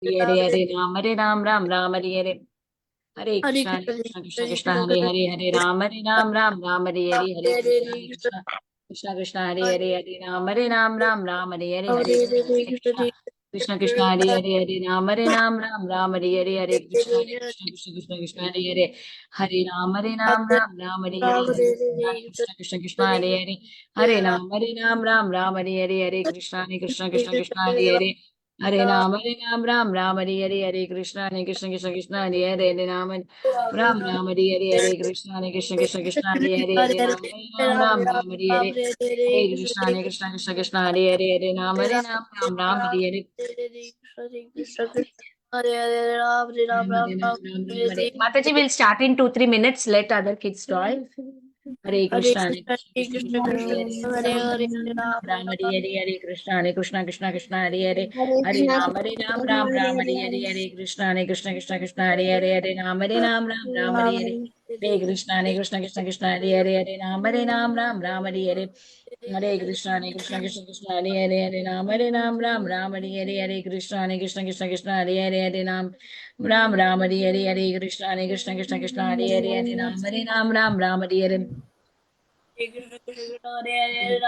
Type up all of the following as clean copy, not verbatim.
Hare Ram, Ram Ram, Hare Hare. Hare Krishna, Hare Krishna, Krishna Krishna, Hare Hare, Hare Ram, Hare Ram, Ram Ram, Hare Hare, Hare Krishna, Hare Krishna, Krishna Krishna, Hare Hare, Hare Ram, Hare Ram, Ram Ram, Hare Hare, Hare Krishna, Krishna Krishna, Hare Hare, Hare Ram, Hare Ram, Ram Ram, Hare Hare, Hare Krishna, Hare Krishna, Krishna Krishna, Krishna Hare Hare, Hare Ram, Hare Ram, Ram Ram, Hare Hare, Hare Krishna, Krishna Krishna, Hare Hare, Hare Ram, Hare Ram, Ram Ram, Hare Hare, Hare Krishna, Hare Krishna, Krishna Krishna, Hare Hare. Hare Ram, Ram Ram, Hare Hare, Hare Krishna, Hare Krishna, Krishna Krishna, Hare Hare, Hare Ram, Ram Ram, Hare Hare, Hare Krishna, Hare Krishna, Krishna Krishna, Hare Hare, Hare Ram, Ram Ram, Hare Hare, Hare Krishna, Hare Krishna, Krishna Krishna, Hare Hare, Hare Ram, Ram Ram, Hare Hare, Mataji will start in 2 3 minutes. Let other kids join. Hare Krishna, Hare Krishna, Krishna Krishna, Hare Hare, Ram Ram, Hare Hare, Hare Krishna, Hare Krishna, Krishna Krishna, Hare Hare, Hare Ram, Ram Ram, Hare Hare, Hare Krishna, Hare Krishna, Krishna Krishna, Hare Hare, Hare Ram, Ram Ram, Hare Hare, Hare Krishna, Hare Krishna, Krishna Krishna, Hare Hare, Hare Ram, Ram Ram, Hare Hare, Hare Krishna, Hare Krishna, Krishna Krishna, Hare Hare, Hare Ram, Ram Ram, Hare Hare, Hare Krishna, Hare Krishna, Krishna Krishna, Hare Hare, Hare Ram Ram, Hare Hare, Hare Krishna, Hare Krishna, Krishna Krishna, Hare Hare, Hare Ram, Ram Ram, Hare Hare. Krishna Hare Hare,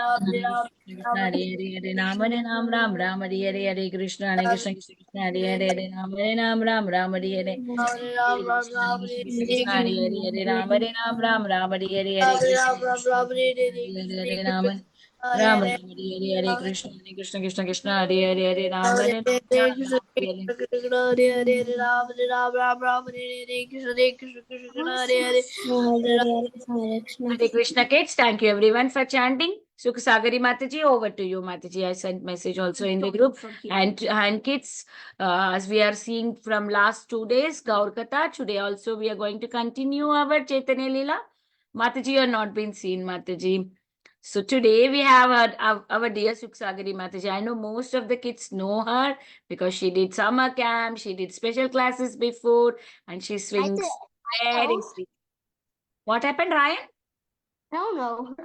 Hare Ram, Hare Ram, Ram Ram, Hare Hare, Hare Krishna, Hare Krishna, Krishna Krishna, Hare Hare, Hare Ram, Hare Ram, Ram Ram, Hare Hare, Hare Krishna, Hare Krishna, Krishna Krishna, Hare Hare, Hare Ram, Hare Ram, Ram Ram, Hare Hare, Hare Krishna, Hare Krishna, Hare Ram, Ram Ram, Hare Hare, Hare Krishna, Hare Krishna, Krishna Krishna, Hare Hare, Hare Ram, Hare Ram, Ram Ram, Hare Hare. Hare Krishna kids, thank you everyone for chanting. Sukha Sagari Mataji, over to you, Mataji. I sent message also in the group. And kids, as we are seeing from last 2 days, Gaur Katha, today also we are going to continue our Chaitanya Leela. Mataji, you are not been seen, Mataji. So today we have our dear Sukha Sagari Mataji. I know most of the kids know her because she did summer camp, she did special classes before, and she swings very sweet. What happened, Ryan? I don't know.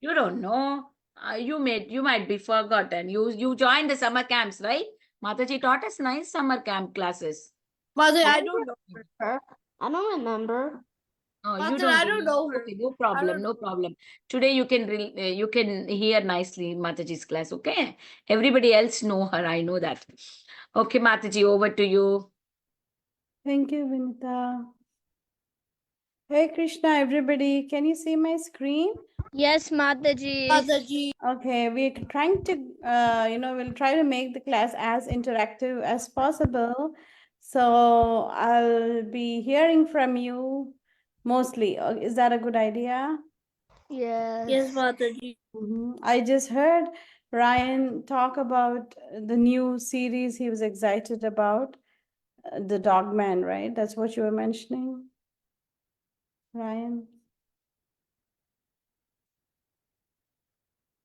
You don't know. You might be forgotten. You joined the summer camps, right? Mataji taught us nice summer camp classes. Mother, I don't know her. I don't remember. Oh, you Mother, don't I don't remember. know her. Okay, no problem, no problem. Today you can hear nicely Mataji's class. Okay, everybody else know her. I know that. Okay, Mataji, over to you. Thank you, Vinita. Hey Krishna, everybody. Can you see my screen? Yes, Mataji. Mataji. Okay, we're trying to, we'll try to make the class as interactive as possible. So I'll be hearing from you mostly. Is that a good idea? Yes. Yes, Mataji. I just heard Ryan talk about the new series he was excited about, The Dog Man, right? That's what you were mentioning, Ryan.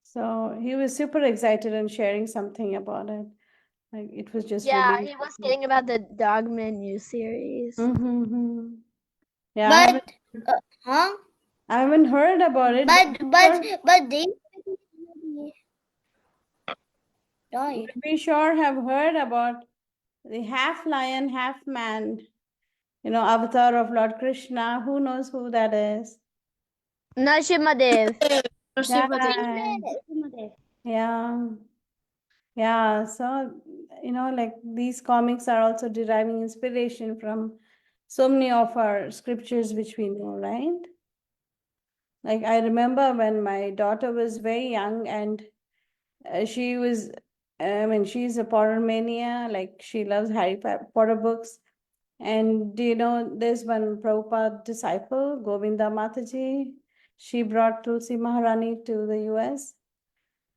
So he was super excited and sharing something about it. Like it was just Yeah, really. he was saying about the dog menu series. Mm-hmm. Yeah, But, huh? I haven't heard about it. But they died. We sure have heard about the half lion, half man, avatar of Lord Krishna. Who knows who that is? Nrsimhadev. Yeah. Yeah. So, like these comics are also deriving inspiration from so many of our scriptures which we know, right? Like I remember when my daughter was very young and she was, she's a Potter mania, like she loves Harry Potter books. And do you know, there's one Prabhupada disciple, Govinda Mataji. She brought Tulsi Maharani to the US.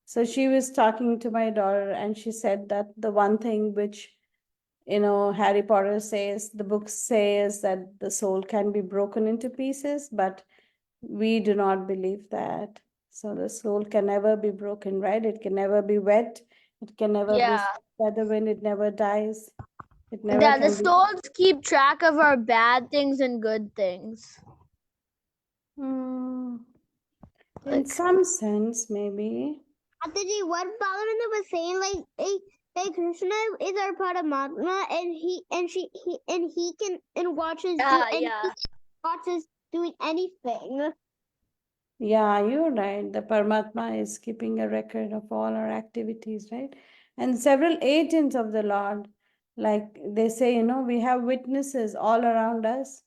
So she was talking to my daughter and she said that the one thing which, Harry Potter says, the book says that the soul can be broken into pieces, but we do not believe that. So the soul can never be broken, right? It can never be wet. It can never be by the wind. It never dies. It never Yeah, can the be. souls keep track of our bad things and good things. In Like- some sense, maybe. Mataji, what Balavinda was saying, like Hey, Krishna is our Paramatma, and he can and watches he watches doing anything. Yeah, you're right. The Paramatma is keeping a record of all our activities, right? And several agents of the Lord, like they say, we have witnesses all around us,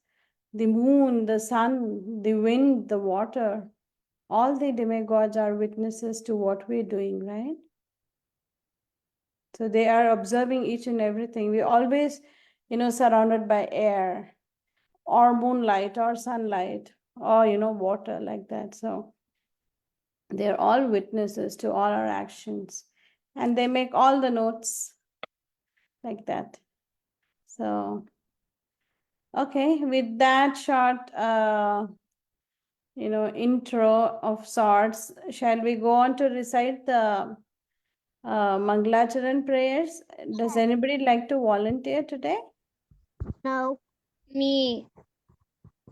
the moon, the sun, the wind, the water. All the demigods are witnesses to what we're doing, right? So they are observing each and everything. We always, surrounded by air or moonlight or sunlight or, water like that. So they're all witnesses to all our actions and they make all the notes like that. So, okay, with that short, intro of sorts, shall we go on to recite the Mangalacharan prayers? Does anybody like to volunteer today? No. Me.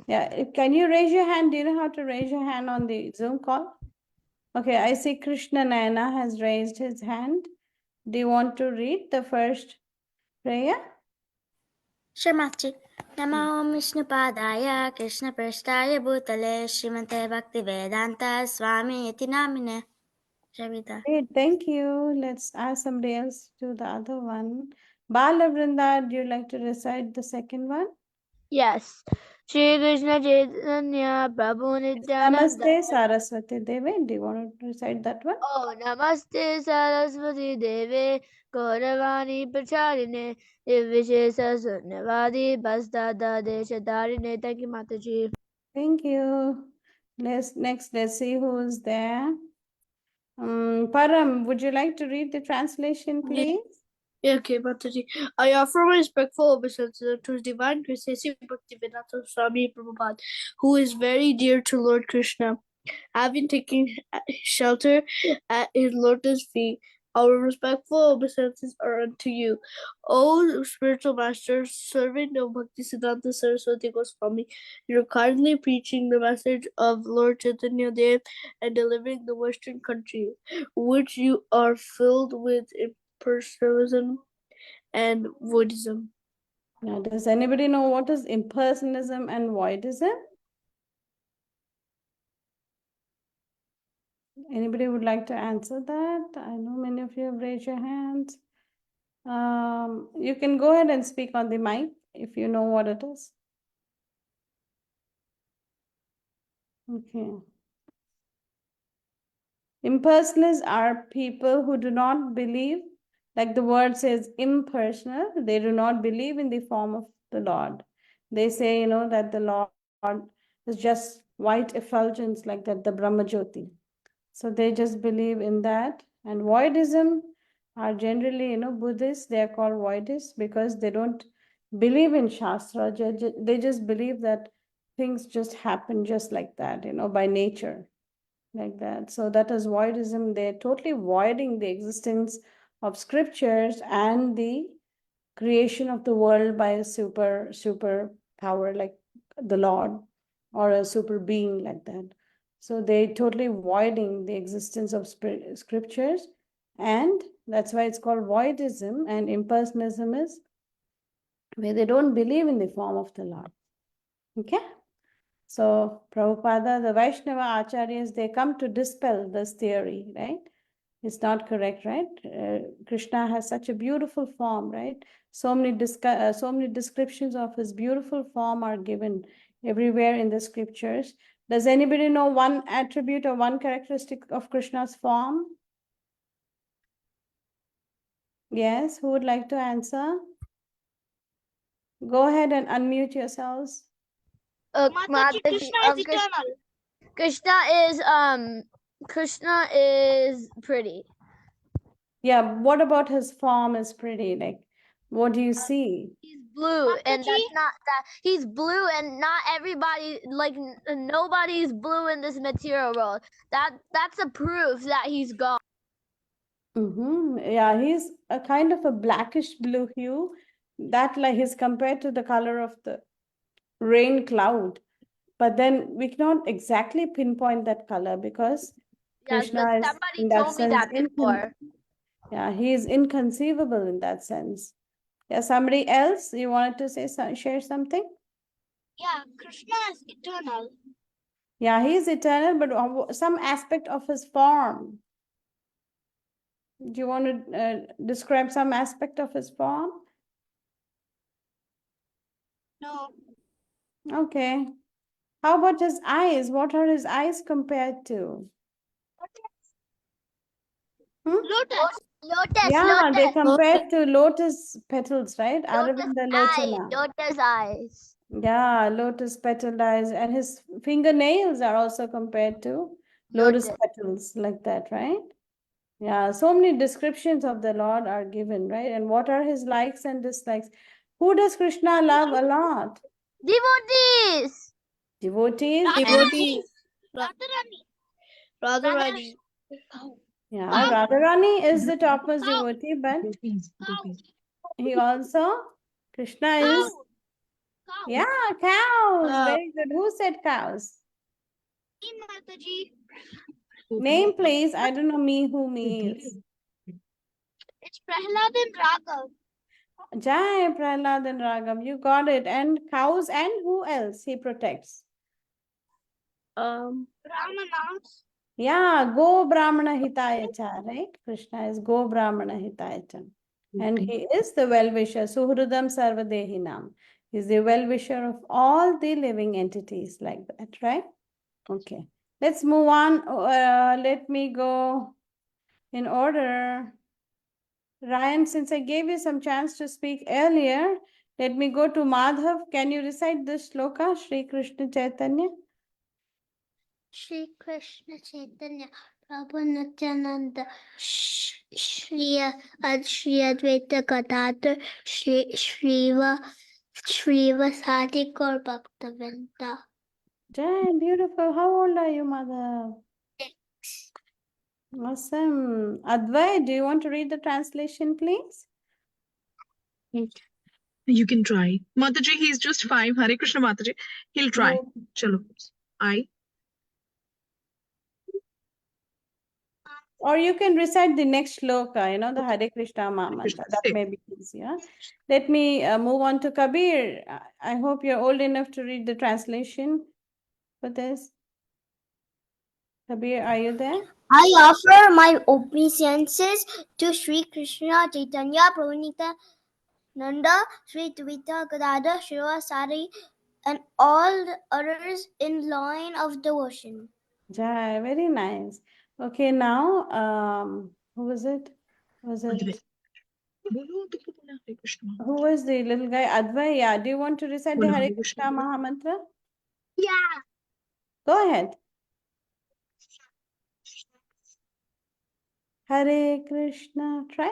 Yeah, can you raise your hand? Do you know how to raise your hand on the Zoom call? Okay, I see Krishna Nayana has raised his hand. Do you want to read the first prayer? Sure, Master. Namo Vishnupadaya Krishna Prasthaya Bhutale Srimate Bhaktivedanta Swami Iti Namine. Shavita. Great, thank you. Let's ask somebody else to do the other one. Bala Vrinda, do you like to recite the second one? Yes. Shri Krishna Chaitanya Prabhu Nityananda. Namaste Saraswati Devi. Do you want to recite that one? Oh, Namaste Saraswati Deve Gauravani Pracharine Vishesa Sunyavadi Bastada Deshadarine. Thank you, Mataji. Thank you. Let's see who's there. Param, would you like to read the translation, please? Okay, Mataji. I offer my respectful obeisances to His Divine Grace, A.C. Bhaktivedanta Swami Prabhupada, who is very dear to Lord Krishna. Having taken shelter at His lotus feet, our respectful obeisances are unto you. O spiritual master, servant of Bhaktisiddhanta Saraswati Goswami, you are kindly preaching the message of Lord Chaitanya Dev and delivering the Western countries, which you are filled with impersonalism and voidism. Now, does anybody know what is impersonalism and voidism? Anybody would like to answer that? I know many of you have raised your hands. You can go ahead and speak on the mic if you know what it is. Okay. Impersonalists are people who do not believe, like the word says, impersonal. They do not believe in the form of the Lord. They say, that the Lord is just white effulgence, like that, the Brahma Jyoti. So they just believe in that. And voidism are generally, Buddhists. They are called voidists because they don't believe in Shastra. They just believe that things just happen just like that, by nature, like that. So that is voidism. They're totally voiding the existence of scriptures and the creation of the world by a super power like the Lord or a super being like that. So they totally voiding the existence of scriptures, and that's why it's called voidism. And impersonalism is where they don't believe in the form of the Lord. Okay. So Prabhupada, the Vaishnava Acharyas, they come to dispel this theory, right? It's not correct, right? Krishna has such a beautiful form, right? So many descriptions of his beautiful form are given everywhere in the scriptures. Does anybody know one attribute or one characteristic of Krishna's form? Yes, who would like to answer? Go ahead and unmute yourselves. Mataji, Krishna is pretty. Yeah, what about his form is pretty? Like, what do you see? He's blue, and that's not that he's blue, and not everybody nobody's blue in this material world. That's a proof that he's God. Yeah, he's a kind of a blackish blue hue that like is compared to the color of the rain cloud. But then we cannot exactly pinpoint that color because Yes, Krishna is somebody in that told me sense that before. Yeah, he is inconceivable in that sense. Yeah, somebody else, you wanted to say, share something? Yeah, Krishna is eternal. Yeah, he is eternal, but some aspect of his form. Do you want to describe some aspect of his form? No. Okay. How about his eyes? What are his eyes compared to? Hmm? Lotus. Lotus. Yeah, they Lotus. compared to lotus petals, right? Lotus Aravinda eyes. Lochana. Lotus eyes. Yeah, lotus petal eyes. And his fingernails are also compared to lotus Lotus. petals, like that, right? Yeah, so many descriptions of the Lord are given, right? And what are his likes and dislikes? Who does Krishna love a lot? Devotees. Devotees. Devotees. Radharani. Radharani. Yeah, Radharani is the topmost Cow. devotee, but Cow. he also, Krishna is, Cow. Cow. yeah, cows. Cow. Very good. Who said cows? Mataji. Name, please. I don't know me who me is. It's Prahlad and Raghav. Jai Prahlad and Raghav. You got it. And cows and who else he protects? Ramana. Yeah, Go Brahmana Hitaya Cha, right? Krishna is Go Brahmana Hitaya Cha. And he is the well-wisher, Suhrudam Sarvadehinam. He's the well-wisher of all the living entities, like that, right? Okay. Let's move on. Let me go in order. Ryan, since I gave you some chance to speak earlier, let me go to Madhav. Can you recite this shloka, Sri Krishna Chaitanya? Shri Krishna Chaitanya Prabhu Nityananda Shri Advaita Gadadhar Shriva Sadi Gaur Bhaktavinda. Jai, beautiful. How old are you, Madhav? Awesome. Advai, do you want to read the translation, please? You can try. Mataji, he's just 5. Hare Krishna Mataji. He'll try. No. Chalo. I. Or you can recite the next shloka, you know, the Hare Krishna mantra. That Same. may be easier. Let me move on to Kabir. I hope you're old enough to read the translation for this. Kabir, are you there? I offer my obeisances to Sri Krishna Chaitanya Prabhu Nanda, Sri Dvaita Gadadhar Srivasari, and all the others in line of devotion. Jai, very nice. Okay, now, who was it? Was it? Who was the little guy? Advai, yeah. Do you want to recite the Hare Krishna Mahamantra? Yeah. Go ahead. Hare Krishna. Try.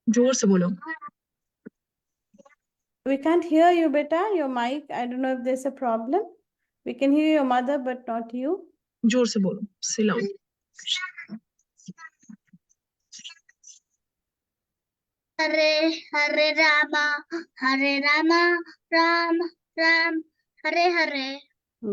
जोर से बोलो. We can't hear you, beta. Your mic, I don't know if there's a problem. We can hear your mother, but not you. जोर से बोलो. Say loud. Hare Hare Rama, Ram Ram, Hare Hare.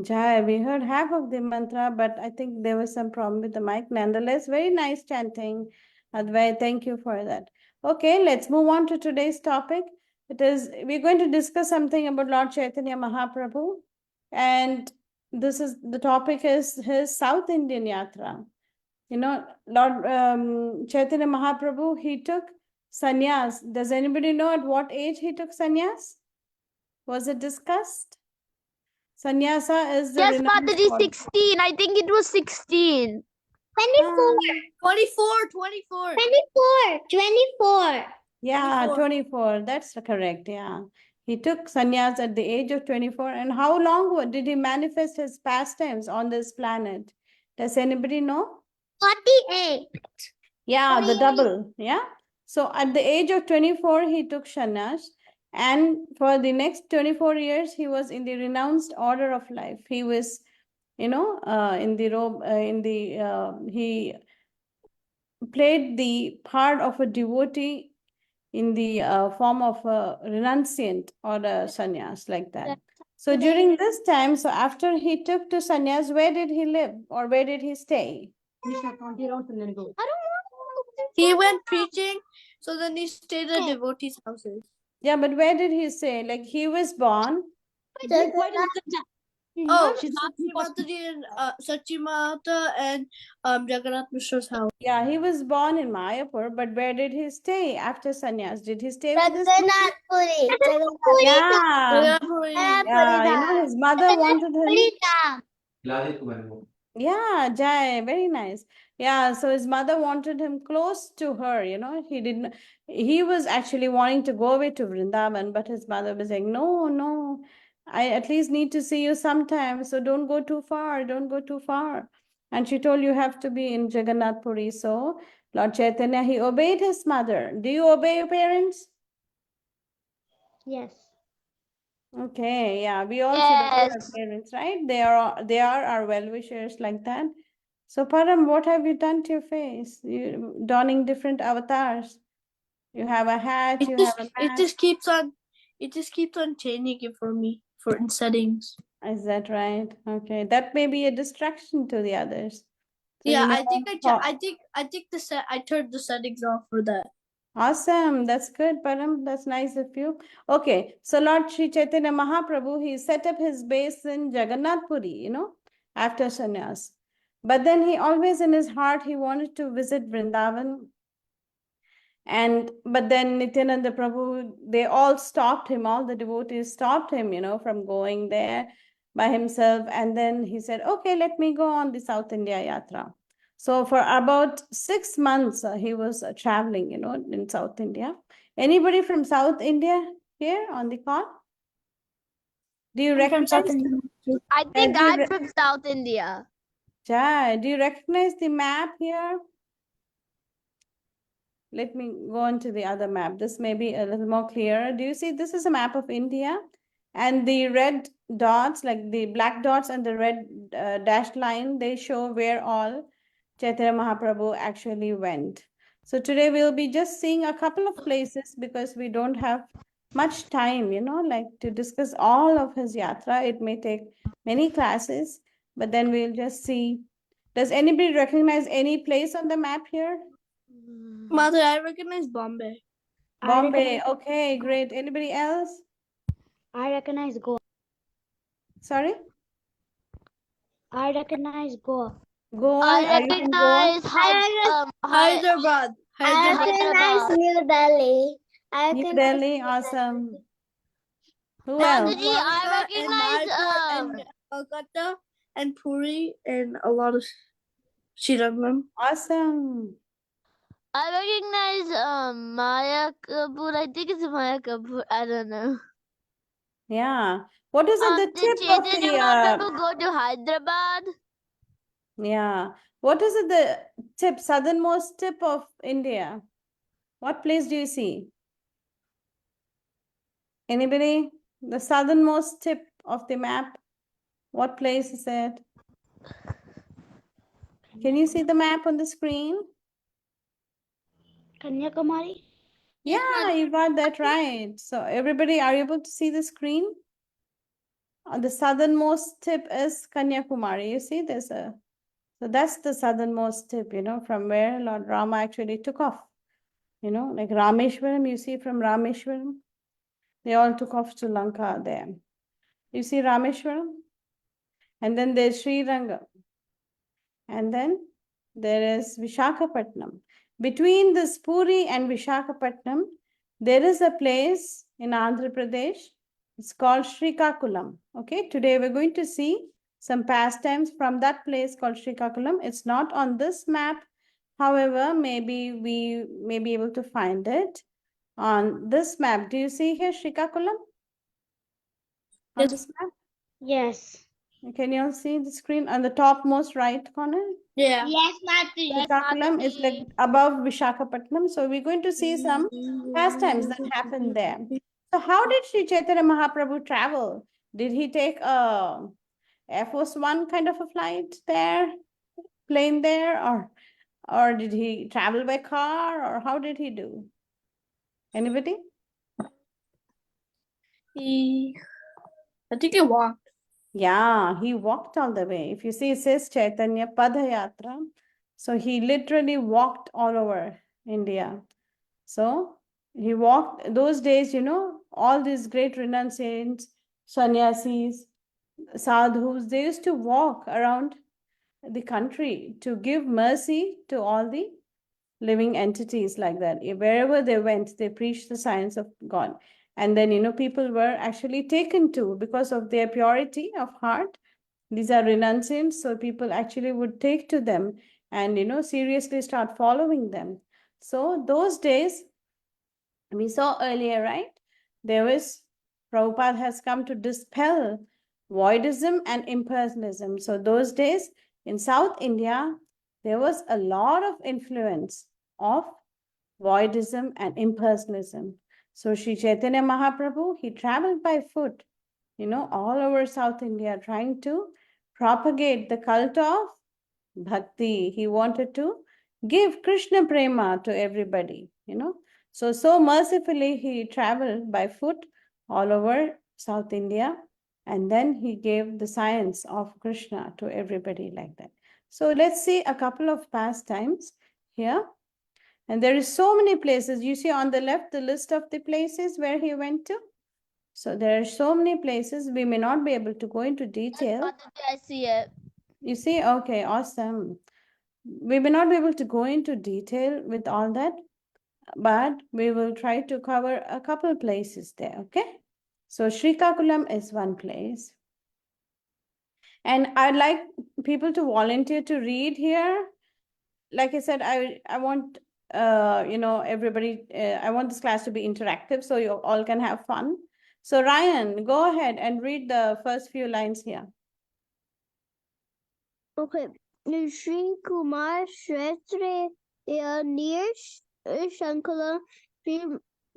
Jai, we heard half of the mantra, but I think there was some problem with the mic. Nonetheless, very nice chanting. Advai, thank you for that. Okay, let's move on to today's topic. We're going to discuss something about Lord Chaitanya Mahaprabhu. And the topic is his South Indian Yatra. You know, Lord Chaitanya Mahaprabhu, he took sannyas. Does anybody know at what age he took sannyas? Was it discussed? Sannyasa is the Yes, renounced Mataji, body. 16. I think it was 16. 24. 24. Yeah, 24. 24. That's correct. Yeah. He took sannyas at the age of 24. And how long did he manifest his pastimes on this planet? Does anybody know? 48. Yeah, the double. Yeah. So at the age of 24, he took sannyas. And for the next 24 years, he was in the renounced order of life. He was, in the robe, he played the part of a devotee in the form of a renunciant or a sannyas, like that. So during this time, so after he took to sannyas, where did he live or where did he stay? I don't want He went preaching, so then he stayed at devotees' houses. Yeah, but where did he say? Like he was born. Oh, Sachi Mataji and Sachi Mata and Jagannath Mishra's house. Yeah, he was born in Mayapur, but where did he stay after sannyas? Did he stay with his Jagannath Puri. Yeah, Jagannath yeah, you know, his mother wanted him. Yeah, Jai, very nice. Yeah, so his mother wanted him close to her, you know. He was actually wanting to go away to Vrindavan, but his mother was saying, no, no, I at least need to see you sometime, so don't go too far, don't go too far. And she told you have to be in Jagannath Puri. So Lord Chaitanya, he obeyed his mother. Do you obey your parents? Yes. Okay, yeah, we all should obey our Yes. parents, right? They are our well-wishers like that. So Param, what have you done to your face? You donning different avatars. You have a hat, you have a It mask. just keeps on changing it for me for in settings. Is that right? Okay, that may be a distraction to the others. So Yeah, you know, I think I turned the settings off for that. Awesome. That's good, Param. That's nice of you. Okay. So Lord Sri Chaitanya Mahaprabhu, he set up his base in Jagannath Puri, you know, after sannyas. But then he always in his heart, he wanted to visit Vrindavan. But then Nityananda Prabhu, they all stopped him, all the devotees stopped him, you know, from going there by himself. And then he said, okay, let me go on the South India Yatra. So for about 6 months, he was traveling, you know, in South India. Anybody from South India here on the call? Do you recognize? I think do you I'm from South India. Jai, do you recognize the map here? Let me go on to the other map. This may be a little more clearer. Do you see this is a map of India? And the red dots, like the black dots and the red dashed line, they show where all Chaitanya Mahaprabhu actually went. So today we'll be just seeing a couple of places because we don't have much time, you know, like to discuss all of his yatra. It may take many classes, but then we'll just see. Does anybody recognize any place on the map here? Mother, I recognize Bombay. Bombay. Okay, great. Anybody else? I recognize Goa. Sorry? I recognize Goa. Goa. I Are you from Goa? recognize Hyderabad. recognize New Delhi. I New recognize Delhi. Awesome. Who Mataji, else? I Dwarka and recognize Mayapur and Kolkata and Puri and a lot of Srirangam. Awesome. I recognize Maya Kapoor. I think it's Maya Kapoor. I don't know. Yeah. What is at the Did tip of Chaitanya the Mahaprabhu go to Hyderabad? yeah. What is at the tip, southernmost tip of India? What place do you see? Anybody? The southernmost tip of the map. What place is it? Can you see the map on the screen? Kanyakumari. Yeah, you got that right. So everybody, are you able to see the screen? On the southernmost tip is Kanyakumari. You see, so that's the southernmost tip, you know, from where Lord Rama actually took off. You know, like Rameshwaram, you see from Rameshwaram, they all took off to Lanka there. You see Rameshwaram? And then there's Sri Ranga. And then there is Vishakhapatnam. Between this Puri and Vishakhapatnam, there is a place in Andhra Pradesh. It's called Srikakulam. Okay, today we're going to see some pastimes from that place called Srikakulam. It's not on this map. However, maybe we may be able to find it on this map. Do you see here Srikakulam on Yes. this map? Yes. Can you all see the screen on the topmost right corner? Yeah. Yes, Mataji. Srikakulam is like above Vishakhapatnam. So we're going to see some pastimes that happen there. So how did Sri Chaitanya Mahaprabhu travel? Did he take a Air Force One kind of a flight there, plane there, or did he travel by car, or how did he do? Anybody? I think he walked. Yeah, he walked all the way. If you see, it says Chaitanya Padayatra. So he literally walked all over. India. So he walked those days, all these great renunciants, sannyasis, sadhus, they used to walk around the country to give mercy to all the living entities like that. Wherever they went, they preached the science of God. And then, people were actually taken to because of their purity of heart. These are renunciants, so people actually would take to them and, seriously start following them. So those days, we saw earlier, right? There was, Prabhupada has come to dispel voidism and impersonalism. So those days in South India, there was a lot of influence of voidism and impersonalism. So Sri Chaitanya Mahaprabhu, he traveled by foot, all over South India, trying to propagate the cult of bhakti. He wanted to give Krishna prema to everybody, So mercifully, he traveled by foot all over South India, and then he gave the science of Krishna to everybody like that. So let's see a couple of pastimes here. And there is so many places. You see on the left, the list of the places where he went to. So there are so many places. We may not be able to go into detail. Mataji, I see it. You see? Okay, awesome. We may not be able to go into detail with all that, but we will try to cover a couple places there, okay? So Srikakulam is one place. And I'd like people to volunteer to read here. Like I said, I want, everybody, I want this class to be interactive so you all can have fun. So Ryan, go ahead and read the first few lines here. Okay. Sri Kumar Shrestre near Shankala.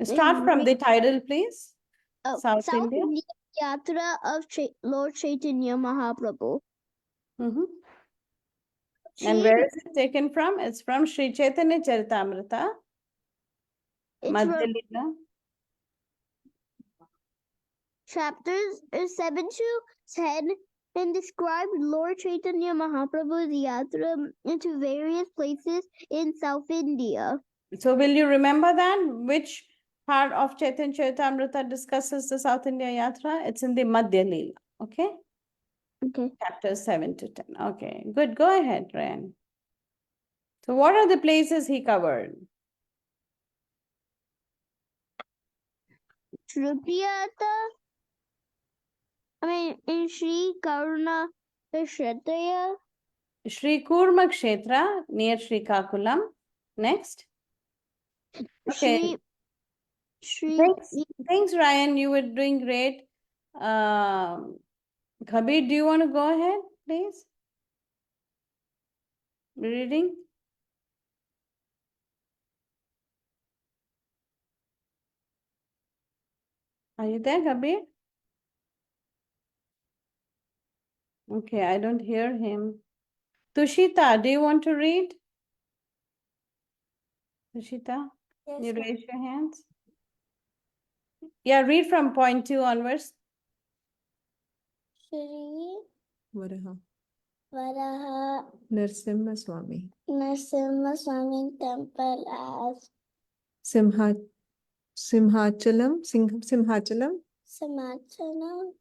Start from the title, please. South India. Yatra of Lord Chaitanya Mahaprabhu. And where is it taken from? It's from Sri Chaitanya Charitamrita. Madhya Leela. Chapters 7 to 10 and describe Lord Chaitanya Mahaprabhu's yatra into various places in South India. So will you remember that? Which part of Chaitanya Charitamrita discusses the South India Yatra? It's in the Madhya Leela. Okay? Okay. Chapters 7 to 10. Okay, good. Go ahead, Ryan. So what are the places he covered? Shrupiyata, in Sri Karuna Kshetriya. Sri Kurma Kshetra near Srikakulam. Next. Okay. Thanks, Ryan. You were doing great. Khabir, do you want to go ahead, please? Reading. Are you there, Khabir? Okay, I don't hear him. Tushita, do you want to read? Tushita, Yes, you raise your hands. Yeah, read from point 2 onwards. Shri Varaha Varaha Narasimha Swami Narasimha Swami temple as Simhachalam Simhachalam Samachanam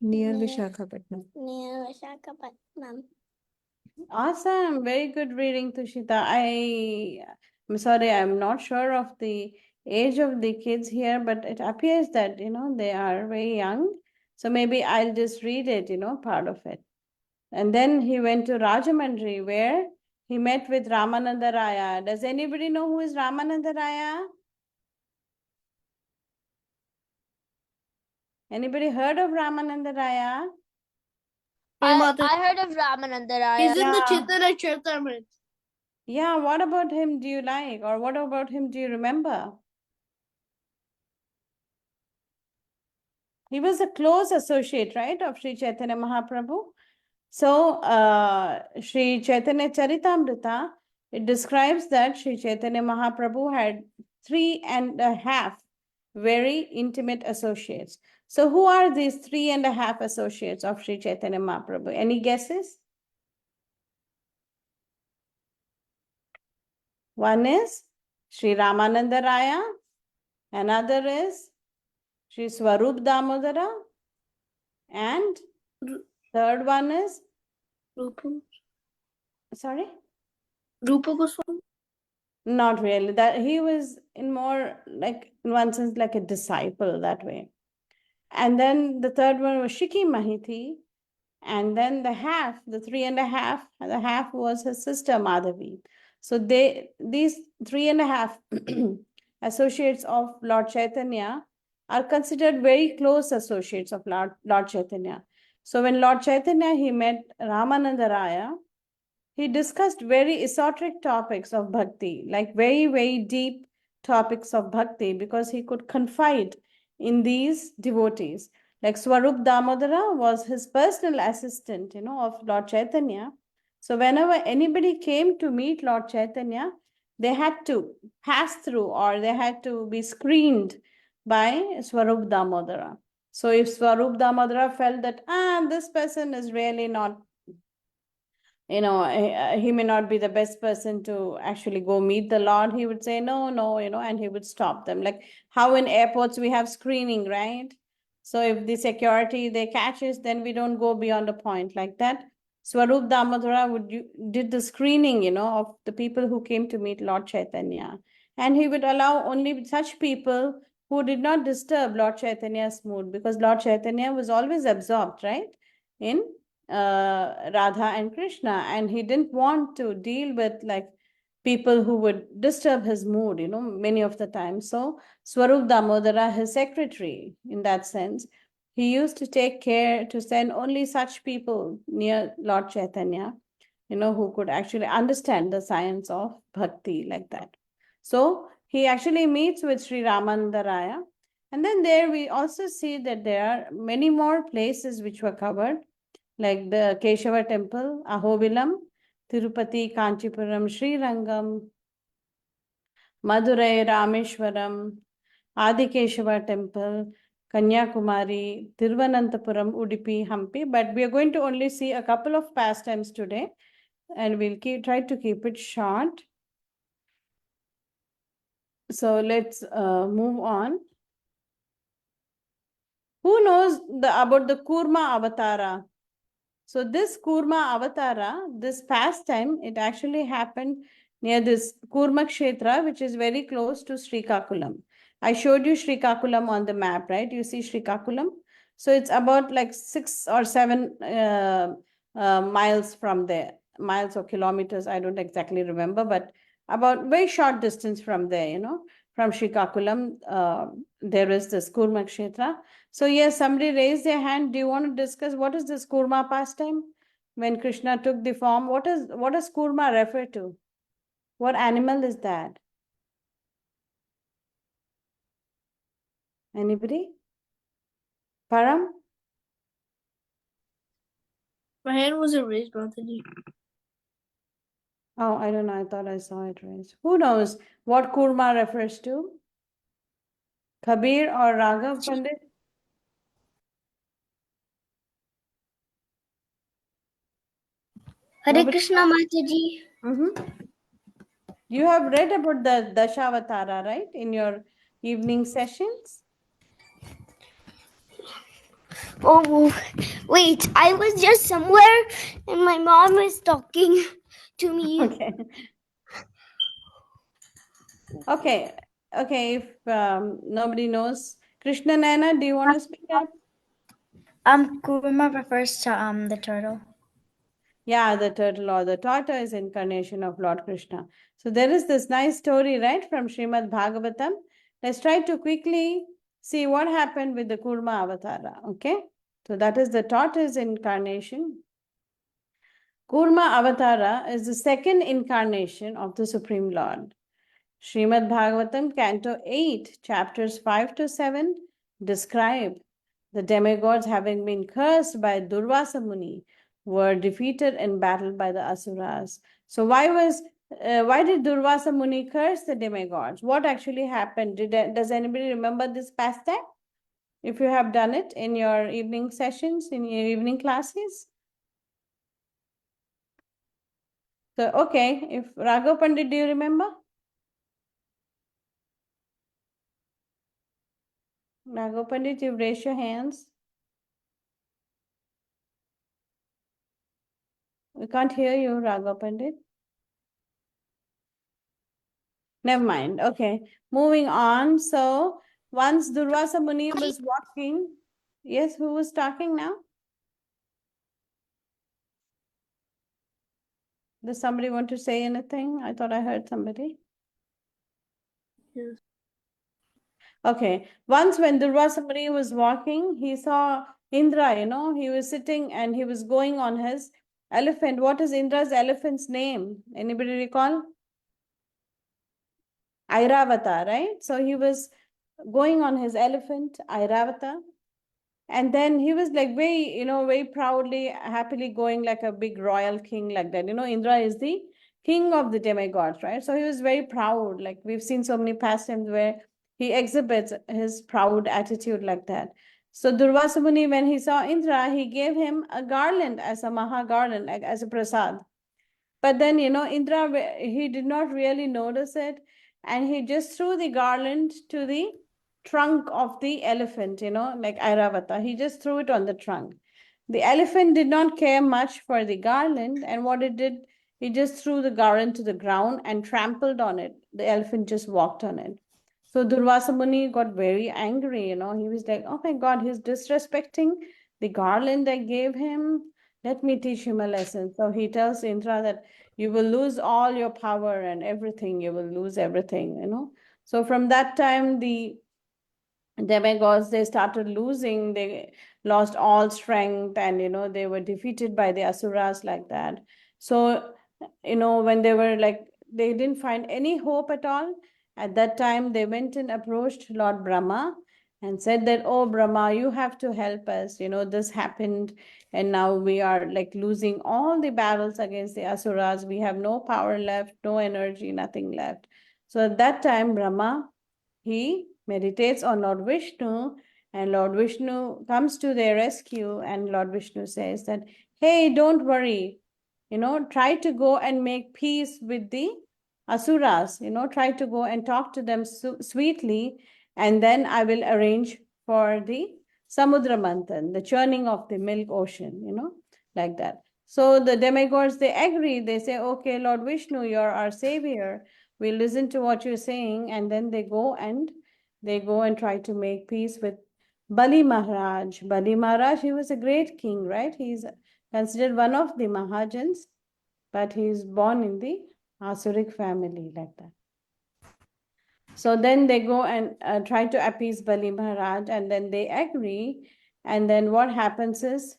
near near Vishakhapatnam. Visakhapatnam. Awesome. Very good reading, Tushita. I'm sorry, I'm not sure of the age of the kids here, but it appears that, they are very young. So maybe I'll just read it, part of it. And then he went to Rajamandri, where he met with Ramananda Raya. Does anybody know who is Ramananda Raya? Anybody heard of Ramananda Raya? I heard of Ramananda Raya. He's in the Yeah. Chaitanya Charitamrita. Yeah, what about him do you like? Or what about him do you remember? He was a close associate, right, of Sri Chaitanya Mahaprabhu. So, Sri Chaitanya Charitamrita, it describes that Sri Chaitanya Mahaprabhu had 3.5 very intimate associates. So, who are these 3.5 associates of Sri Chaitanya Mahaprabhu? Any guesses? One is Sri Ramananda Raya. Another is Sri Swarup Damodara. And third one is, Rupa sorry? Goswami? Not really. That he was in more like, in one sense, like a disciple that way. And then the third one was Shiki Mahiti. And then the half, the 3.5, the half was his sister Madhavi. So these 3.5 associates of Lord Chaitanya are considered very close associates of Lord Chaitanya. So when Lord Chaitanya, he met Ramananda Raya, he discussed very esoteric topics of bhakti, like very, very deep topics of bhakti, because he could confide in these devotees. Like Swarup Damodara was his personal assistant, of Lord Chaitanya. So whenever anybody came to meet Lord Chaitanya, they had to pass through or they had to be screened by Swarup Damodara. So if Swarup Damodara felt that, this person is really not, he may not be the best person to actually go meet the Lord, he would say, no, and he would stop them. Like how in airports we have screening, right? So if the security, they catch us, then we don't go beyond a point like that. Swarup Damodara did the screening, of the people who came to meet Lord Chaitanya. And he would allow only such people who did not disturb Lord Chaitanya's mood, because Lord Chaitanya was always absorbed, right, in Radha and Krishna, and he didn't want to deal with like people who would disturb his mood, many of the time. So Swarup Damodara, his secretary, in that sense, he used to take care to send only such people near Lord Chaitanya, who could actually understand the science of bhakti like that. So he actually meets with Sri Ramananda Raya. And then there we also see that there are many more places which were covered, like the Keshava temple, Ahobilam, Tirupati, Kanchipuram, Srirangam, Madurai, Rameshwaram, Adi Keshava temple, Kanyakumari, Tiruvananthapuram, Udupi, Hampi. But we are going to only see a couple of pastimes today, and we'll try to keep it short. So let's move on. Who knows about the Kurma Avatara? So this Kurma Avatara, this pastime, it actually happened near this Kurma Kshetra, which is very close to Srikakulam. I showed you Srikakulam on the map, right? You see Srikakulam? So it's about like 6 or 7 miles from there. Miles or kilometers, I don't exactly remember, but about very short distance from there, from Srikakulam, there is this Kurma Kshetra. So yes, somebody raised their hand. Do you want to discuss what is this Kurma pastime? When Krishna took the form, what does Kurma refer to? What animal is that? Anybody? Param? My hand wasn't raised, Mataji. Oh, I don't know. I thought I saw it raised. Who knows what Kurma refers to? Kabir or Raghav Pandit? Hare Nobody? Krishna Mataji. You have read about the Dashavatara, right? In your evening sessions? Oh, wait, I was just somewhere and my mom was talking to me. Okay. Okay, if nobody knows. Krishna Nana, do you want to speak up? Kurma refers to the turtle. Yeah, the turtle or the tortoise incarnation of Lord Krishna. So there is this nice story, right, from Srimad Bhagavatam. Let's try to quickly see what happened with the Kurma Avatara. Okay, so that is the tortoise incarnation. Kurma Avatara is the second incarnation of the Supreme Lord. Srimad Bhagavatam, Canto 8, chapters 5 to 7 describe the demigods having been cursed by Durvasa Muni were defeated in battle by the Asuras. So why did Durvasa Muni curse the demigods? What actually happened? Does anybody remember this pastime? If you have done it in your evening sessions, in your evening classes? So, okay, if Raghav Pandit, do you remember? Raghav Pandit, you raise your hands. We can't hear you, Raghav Pandit. Never mind. Okay, moving on. So once Durvasa Muni was walking, yes, who was talking now? Does somebody want to say anything? I thought I heard somebody. Yes. Okay, once when Durvasa Muni was walking, he saw Indra, he was sitting and he was going on his elephant. What is Indra's elephant's name? Anybody recall? Airavata, right? So he was going on his elephant, Airavata. And then he was like very proudly, happily going like a big royal king like that. Indra is the king of the demigods, right? So he was very proud. Like we've seen so many pastimes where he exhibits his proud attitude like that. So Durvasa Muni, when he saw Indra, he gave him a garland as a Maha garland, like as a prasad. But then, Indra, he did not really notice it. And he just threw the garland to the trunk of the elephant, like Airavata. He just threw it on the trunk. The elephant did not care much for the garland. And what it did, he just threw the garland to the ground and trampled on it. The elephant just walked on it. So Durvasa Muni got very angry, He was like, oh my God, he's disrespecting the garland I gave him. Let me teach him a lesson. So he tells Indra that you will lose all your power and everything. You will lose everything. So from that time, the demigods, they started losing. They lost all strength and, they were defeated by the asuras like that. So, when they were like, they didn't find any hope at all. At that time, they went and approached Lord Brahma and said that, oh, Brahma, you have to help us. This happened and now we are like losing all the battles against the asuras. We have no power left, no energy, nothing left. So at that time, Brahma, he meditates on Lord Vishnu, and Lord Vishnu comes to their rescue, and Lord Vishnu says that, hey, don't worry, try to go and make peace with the asuras, try to go and talk to them sweetly, and then I will arrange for the Samudra Manthan, the churning of the milk ocean, like that. So the demigods, they agree, they say, okay, Lord Vishnu, you're our savior. We listen to what you're saying, and then they go and try to make peace with Bali Maharaj. Bali Maharaj, he was a great king, right? He's considered one of the Mahajans, but he's born in the Asuric family like that. So then they go and try to appease Bali Maharaj, and then they agree. And then what happens is,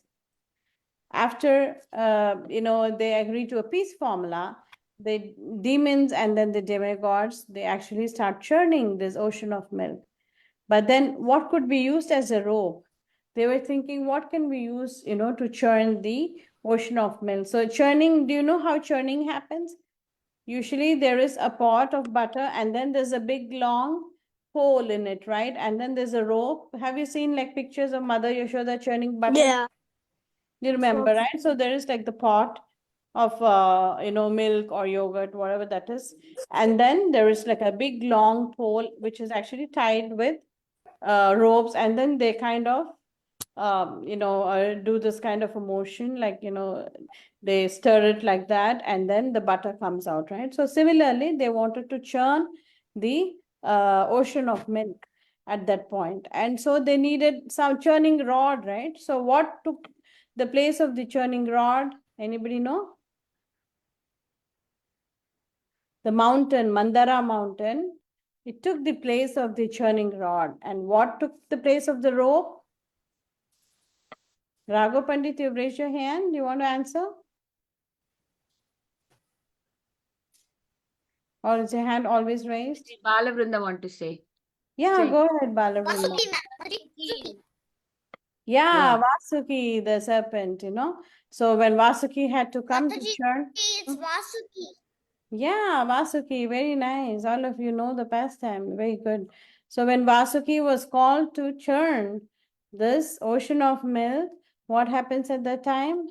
after they agree to a peace formula, the demons and then the demigods, they actually start churning this ocean of milk. But then what could be used as a rope? They were thinking, what can we use, to churn the ocean of milk? So churning, do you know how churning happens? Usually there is a pot of butter and then there's a big long hole in it, right? And then there's a rope. Have you seen like pictures of Mother Yashoda churning butter? Yeah. You remember, right? So there is like the pot of milk or yogurt, whatever that is. And then there is like a big long pole which is actually tied with ropes, and then they kind of do this kind of a motion, like they stir it like that, and then the butter comes out, right? So similarly, they wanted to churn the ocean of milk at that point, and so they needed some churning rod, right? So what took the place of the churning rod? Anybody know? The mountain, Mandara mountain, it took the place of the churning rod. And what took the place of the rope? Raghav Pandit, you raise your hand. Do you want to answer? Or is your hand always raised? Balavrinda want to say. Yeah, Say. go ahead, Balavrinda. Yeah, Vasuki, the serpent, So when Vasuki had to come to churn. It's Vasuki. Yeah, Vasuki, very nice. All of you know the pastime. Very good. So when Vasuki was called to churn this ocean of milk, what happens at that time?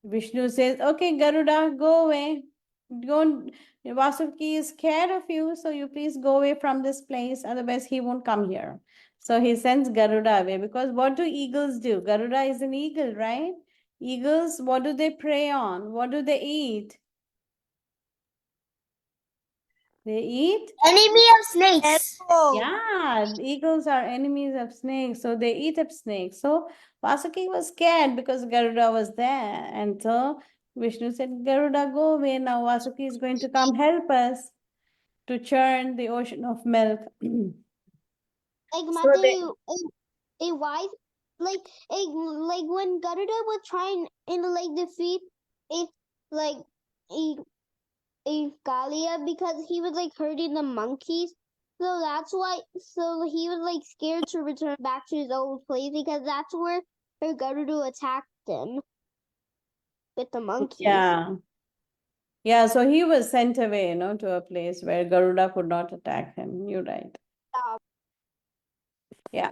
Vishnu says, okay, Garuda, go away. Don't, Vasuki is scared of you, so you please go away from this place, otherwise he won't come here. So he sends Garuda away, because what do eagles do? Garuda is an eagle, right? Eagles, what do they prey on? What do they eat? They eat? Enemy of snakes. Yeah, eagles are enemies of snakes, so they eat up snakes. So Vasuki was scared because Garuda was there. And so Vishnu said, Garuda, go away now. Vasuki is going to come help us to churn the ocean of milk. Like So Mataji, a wise, like when Garuda was trying in like defeat a like a a Kalia because he was like hurting the monkeys. So that's why. So he was like scared to return back to his old place because that's where Garuda attacked him with the monkeys. yeah. Yeah, so he was sent away, to a place where Garuda could not attack him. You're right. Yeah.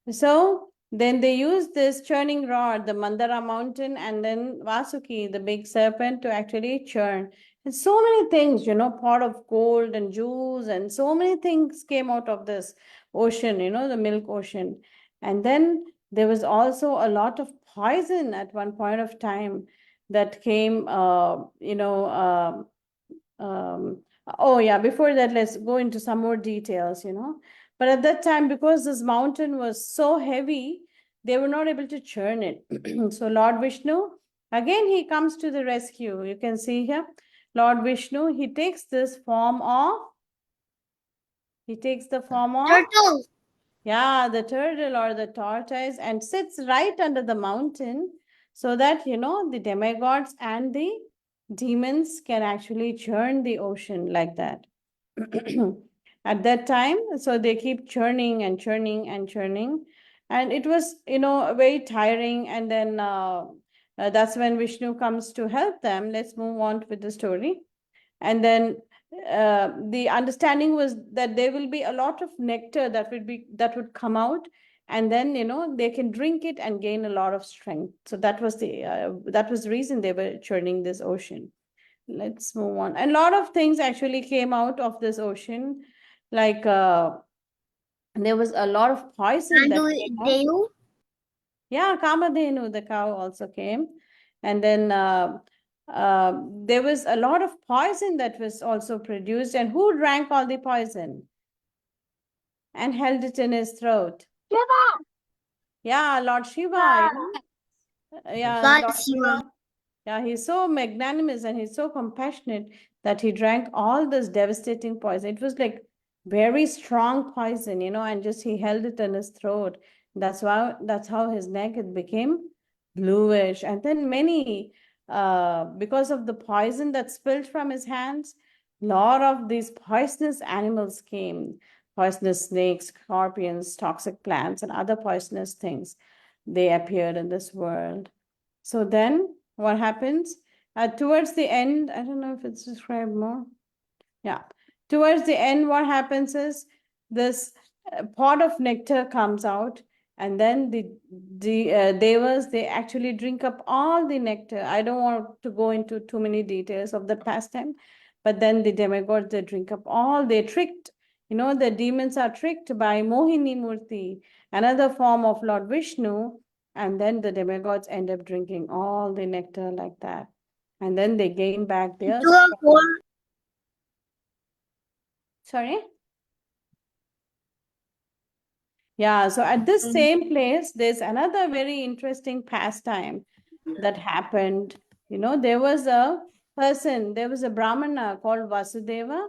So then they used this churning rod, the Mandara mountain, and then Vasuki, the big serpent, to actually churn. And so many things, pot of gold and jewels, and so many things came out of this ocean, the milk ocean. And then there was also a lot of poison at one point of time that came, oh yeah, before that, let's go into some more details. But at that time, because this mountain was so heavy, they were not able to churn it. So Lord Vishnu, again, he comes to the rescue. You can see here, Lord Vishnu, he takes the form of Turtle. yeah, the turtle or the tortoise, and sits right under the mountain, so that the demigods and the demons can actually churn the ocean like that. At that time, so they keep churning and churning and churning, and it was very tiring. And then that's when Vishnu comes to help them. Let's move on with the story. And then the understanding was that there will be a lot of nectar that would come out, and then they can drink it and gain a lot of strength. So that was the reason they were churning this ocean. Let's move on. And a lot of things actually came out of this ocean, like there was a lot of poison that came out. Deu. Yeah, Kamadhenu, the cow, also came. And then there was a lot of poison that was also produced. And who drank all the poison and held it in his throat? Shiva. Yeah, Lord Shiva. Yeah, Lord Lord Shiva. Shiva. Yeah, he's so magnanimous and he's so compassionate that he drank all this devastating poison. It was like very strong poison, and just he held it in his throat. That's how his neck it became bluish. And then because of the poison that spilled from his hands, lot of these poisonous animals came, poisonous snakes, scorpions, toxic plants, and other poisonous things. They appeared in this world. So then what happens? Towards the end, I don't know if it's described more. Yeah. Towards the end, what happens is this pot of nectar comes out, and then the devas, they actually drink up all the nectar. I don't want to go into too many details of the pastime, but then the demigods, they drink up all. They tricked, the demons are tricked by Mohini Murti, another form of Lord Vishnu, and then the demigods end up drinking all the nectar like that, and then they gain back their strength. Sorry? Yeah, so at this same place, there's another very interesting pastime that happened. There was a person, there was a Brahmana called Vasudeva,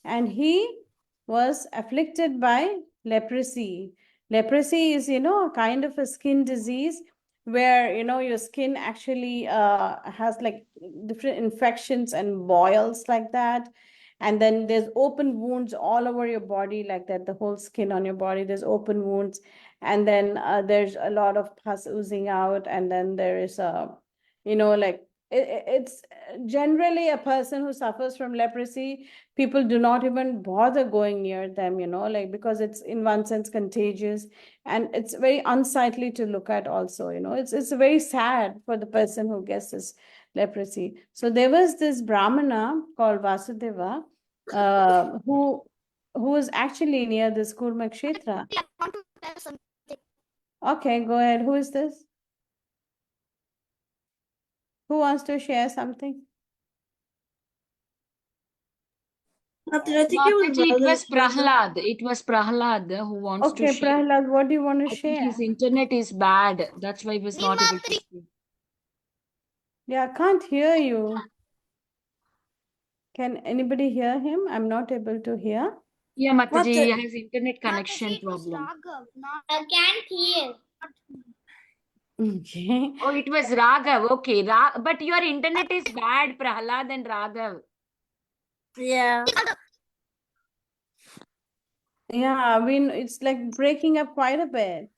and he was afflicted by leprosy. Leprosy is, a kind of a skin disease where, your skin actually has like different infections and boils like that. And then there's open wounds all over your body like that, the whole skin on your body, there's open wounds. And then there's a lot of pus oozing out. And then there is like it's generally a person who suffers from leprosy, people do not even bother going near them, like because it's in one sense contagious, and it's very unsightly to look at also, it's very sad for the person who gets this leprosy. So there was this Brahmana called Vasudeva, who was actually near this Kurma Kshetra. tell something. Okay, go ahead. Who is this? Who wants to share something? Mataji, I think it was Mataji, it was brother. Prahlad. It was Prahlad who wants to Okay, share. Prahlad, what do you want to I think share? his internet is bad. That's why he was not able to Mataji. speak. Yeah, I can't hear you. Can anybody hear him? I'm not able to hear. Yeah, Mataji, he Mata- has internet connection Mataji, it was problem. Raghav, not. I can't hear. Okay. Oh, it was Raghav. Okay, but your internet is bad, Prahlad and Raghav. Yeah. Yeah, I mean, it's like breaking up quite a bit.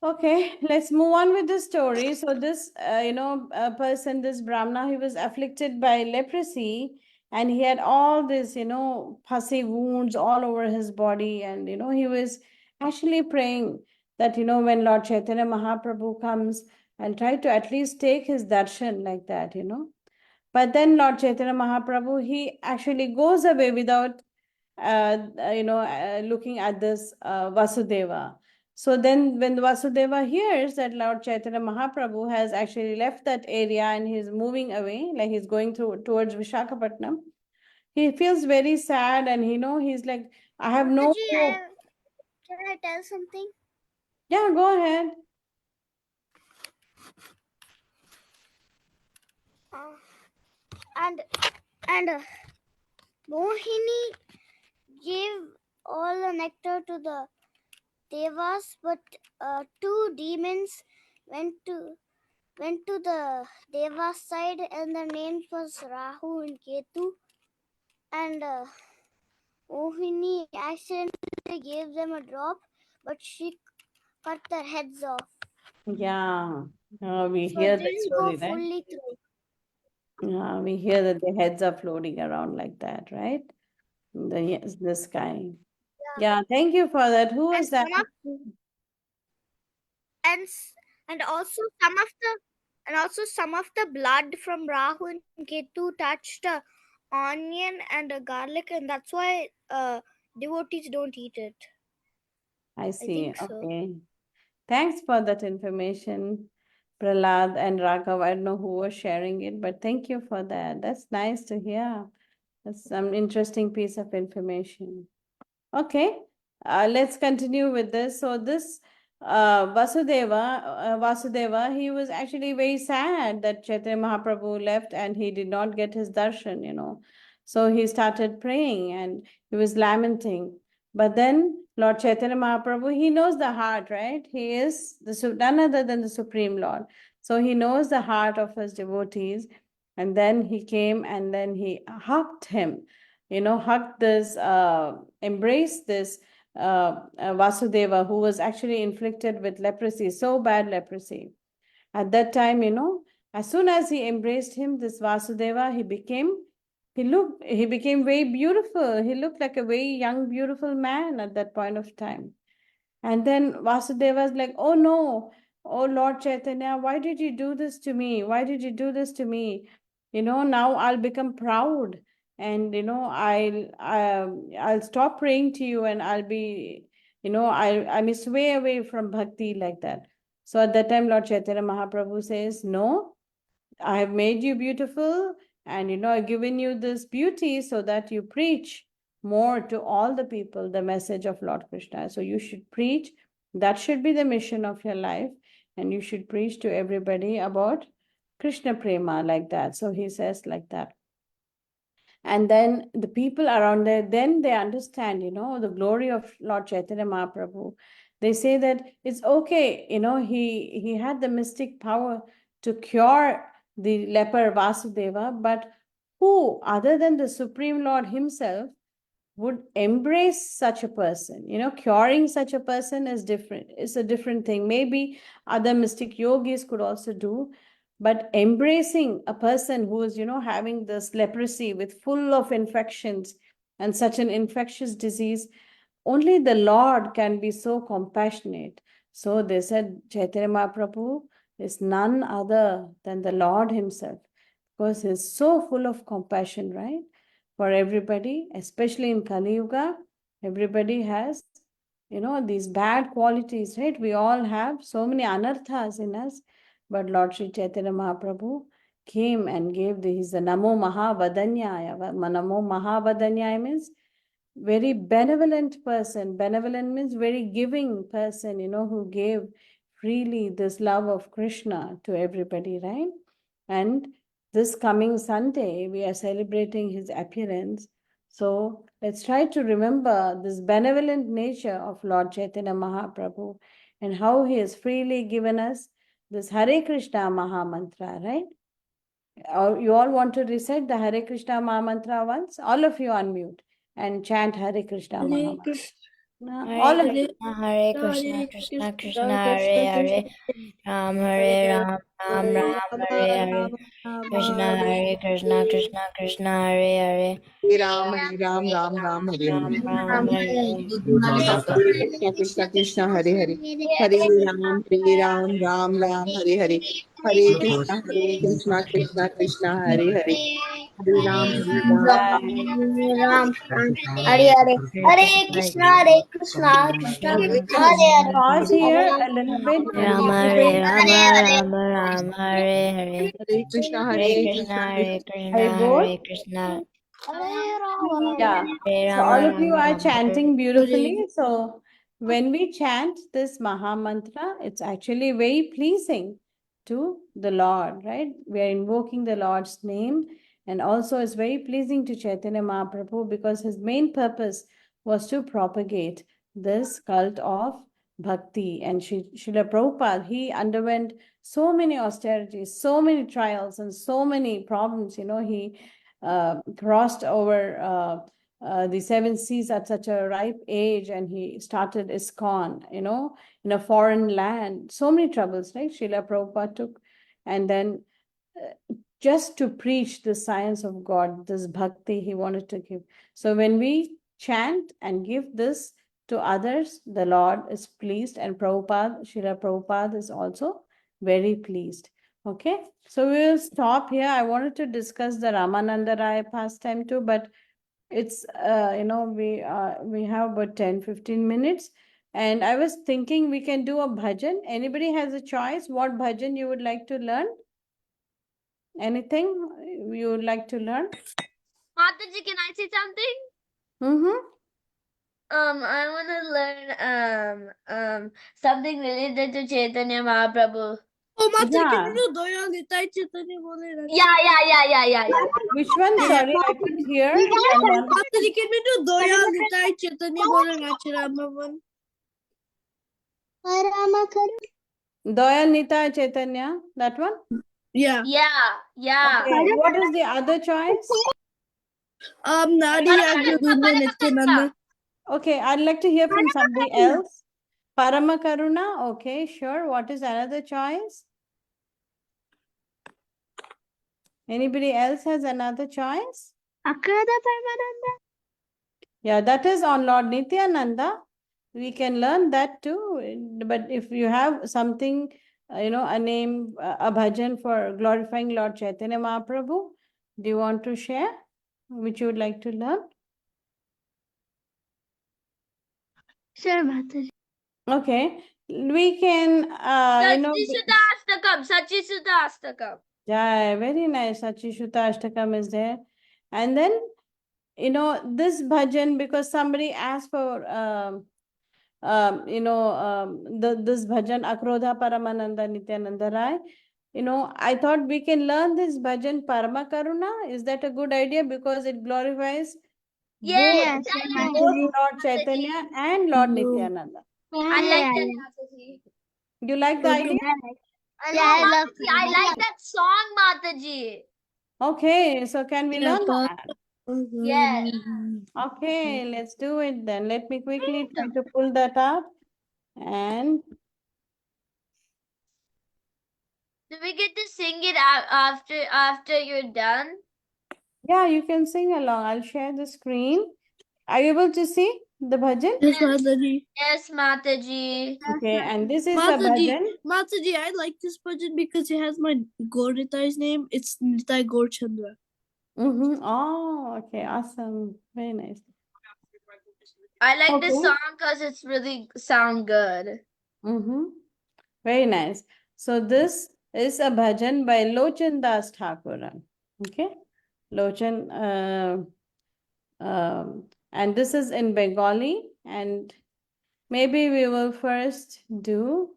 Okay, let's move on with the story. So this, person, this Brahmana, he was afflicted by leprosy, and he had all this, pussy wounds all over his body. And, he was actually praying that, when Lord Chaitanya Mahaprabhu comes, I'll try to at least take his darshan like that. But then Lord Chaitanya Mahaprabhu, he actually goes away without, looking at this Vasudeva. So then when Vasudeva hears that Lord Chaitanya Mahaprabhu has actually left that area and he's moving away, like he's going towards Vishakhapatnam, he feels very sad, and he's like, I have no Mataji, hope. can I tell something? Yeah, go ahead. And Mohini gave all the nectar to the devas, but two demons went to the devas side, and their names was Rahu and Ketu. And Mohini accidentally gave them a drop, but she cut their heads off. Yeah, we So hear it that didn't go story, right? fully through. Yeah, we hear that the heads are floating around like that, right? The sky. Yeah, thank you for that. Who And was that? and also some of the blood from Rahu and Ketu touched a onion and a garlic, and that's why devotees don't eat it. I I see. think so. Okay. Thanks for that information, Prahlad and Raghav. I don't know who was sharing it, but thank you for that. That's nice to hear. That's some interesting piece of information. Okay, let's continue with this. So this Vasudeva, he was actually very sad that Chaitanya Mahaprabhu left and he did not get his darshan. So he started praying and he was lamenting. But then Lord Chaitanya Mahaprabhu, he knows the heart, right? He is none other than the Supreme Lord. So he knows the heart of his devotees. And then he came and then he hugged him, hugged this, embraced this Vasudeva, who was actually inflicted with leprosy, so bad leprosy. At that time, as soon as he embraced him, this Vasudeva, he became very beautiful. He looked like a very young, beautiful man at that point of time. And then Vasudeva was like, oh no, oh Lord Chaitanya, why did you do this to me? Why did you do this to me? Now I'll become proud, and I'll stop praying to you, and I'll be, I'm sway away from bhakti like that. So at that time, Lord Chaitanya Mahaprabhu says, no, I have made you beautiful, and I've given you this beauty so that you preach more to all the people the message of Lord Krishna. So you should preach. That should be the mission of your life, and you should preach to everybody about Krishna prema like that. So he says like that. And then the people around there, then they understand, the glory of Lord Chaitanya Mahaprabhu. They say that it's okay, he had the mystic power to cure the leper Vasudeva, but who other than the Supreme Lord himself would embrace such a person? Curing such a person is different. It's a different thing. Maybe other mystic yogis could also do, but embracing a person who is, having this leprosy with full of infections and such an infectious disease, only the Lord can be so compassionate. So they said Chaitanya Mahaprabhu is none other than the Lord himself, because he's so full of compassion, right? For everybody, especially in Kali Yuga, everybody has these bad qualities, right? We all have so many anarthas in us, but Lord Sri Chaitanya Mahaprabhu came and gave he's the Namo Mahavadanyaya. Namo Mahavadanyaya means very benevolent person. Benevolent means very giving person, who gave freely this love of Krishna to everybody, right? And this coming Sunday, we are celebrating his appearance. So let's try to remember this benevolent nature of Lord Chaitanya Mahaprabhu and how he has freely given us this Hare Krishna Maha Mantra, right? You all want to recite the Hare Krishna Maha Mantra once? All of you unmute and chant Hare Krishna Maha Hare Mantra. Krishna, All of Hare you. Hare Krishna, Krishna Krishna, Hare Hare, Ram Hare Ram, Ram Ram, Hare Hare, Krishna Hare Krishna, Krishna Krishna, Hare Hare, Hare Ram, Ram Ram, Hare Ram Hare. Ram, Hare Hare. Krishna Krishna Krishna Hare Hare. Hare Ram, Ram Ram, Hare Hare. Hare Krishna Krishna Krishna Hare Hare. Hare Ram, Right. Ram, Hare Hare, Hare Krishna, Hare Krishna, Krishna Hare Krishna, Just Hare Hare. pause here a little bit and Rama motivate. Hare Rama, Rama Rama, Hare Hare, Hare Krishna Hare Hare Krishna, Krishna Hare I Krishna, both. Hare Krishna, Yeah. Hare So Rama, all of you Rama are Rama, Hare. chanting beautifully. So when we chant this Maha Mantra, it's actually very pleasing to the Lord, right? We are invoking the Lord's name. And also it's very pleasing to Chaitanya Mahaprabhu because his main purpose was to propagate this cult of bhakti. And Srila Prabhupada, he underwent so many austerities, so many trials, and so many problems. He crossed over the seven seas at such a ripe age, and he started ISKCON, in a foreign land. So many troubles, right? Srila Prabhupada took, and then just to preach the science of God, this bhakti he wanted to give. So when we chant and give this to others, the Lord is pleased, and Srila Prabhupada is also very pleased. Okay, so we will stop here. I wanted to discuss the Ramananda Rai pastime too, but it's we have about 10-15 minutes, and I was thinking we can do a bhajan. Anybody has a choice what bhajan you would like to learn? Anything you would like to learn? Mataji, can I say something? Mm-hmm. I want to learn something related to Chaitanya Mahaprabhu. Oh, Mataji, Yeah. can you do Doya Nitai Chaitanya Bole? Yeah. Which one? Sorry, I could hear. And one. Mataji, can you do Doya Nitai Chaitanya Bole Rachirama one? Doya Nita Chaitanya, that one? Yeah. Yeah. Okay. What is the other choice? Nadi Agudunda Nityananda. Okay, I'd like to hear from somebody else. Parama Karuna. Okay, sure. What is another choice? Anybody else has another choice? Yeah, that is on Lord Nityananda. We can learn that too. But if you have something, a name, a bhajan for glorifying Lord Chaitanya Mahaprabhu, do you want to share which you would like to learn? Sure, Mataji. Okay, we can, Sachisuda Astakam. yeah, very nice. Sachishuta Ashtakam is there. And then, this bhajan, because somebody asked for, this bhajan, Akrodha Paramananda Nityananda Rai. I thought we can learn this bhajan Parama Karuna. Is that a good idea? Because it glorifies Yes, both Lord Chaitanya and Lord Nityananda. I like that, Mataji. You like the idea? I like that song, Mataji. Okay, so can we learn that? Yes. Okay, let's do it then. Let me quickly try to pull that up. And Do we get to sing it after you're done? yeah, you can sing along. I'll share the screen. Are you able to see the bhajan? Yes, Mataji. Yes, Mataji. Okay, and this is a Mataji, bhajan. Mataji, I like this bhajan because it has my Gaur Nitai's name. It's Nitai Gaur Chandra. Mm-hmm. Oh, okay, awesome. Very nice. I like this Okay. song because it's really sound good. Very nice. So this is a bhajan by Lochan Das Thakuran. Okay. Lochan, and this is in Bengali, and maybe we will first do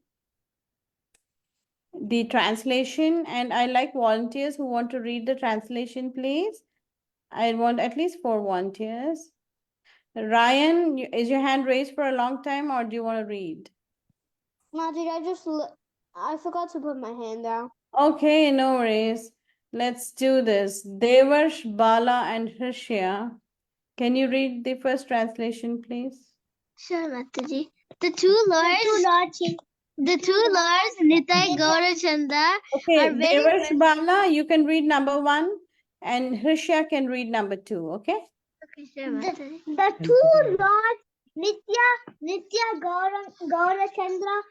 the translation, and I like volunteers who want to read the translation, please. I want at least 4 volunteers. Ryan, is your hand raised for a long time, or do you want to read? No, did I forgot to put my hand down. Okay, no worries. Let's do this. Devarsh, Bala, and Hrishya. Can you read the first translation, please? Sure, Mataji. The two lords, Nitai, Gaurachanda, Okay, are very Devarsh, Bala, you can read number 1, and Hrishya can read number 2, okay? the two lords, Nitya Gaurachandra,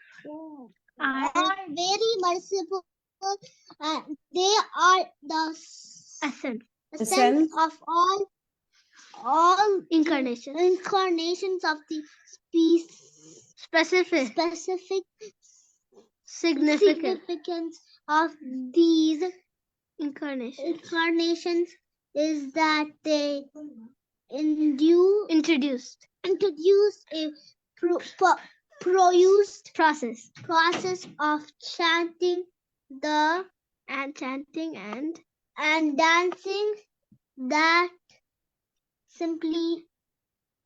are very merciful. They are the essence of all incarnations of the specific significance of these incarnations is that they introduce a process of chanting and dancing that simply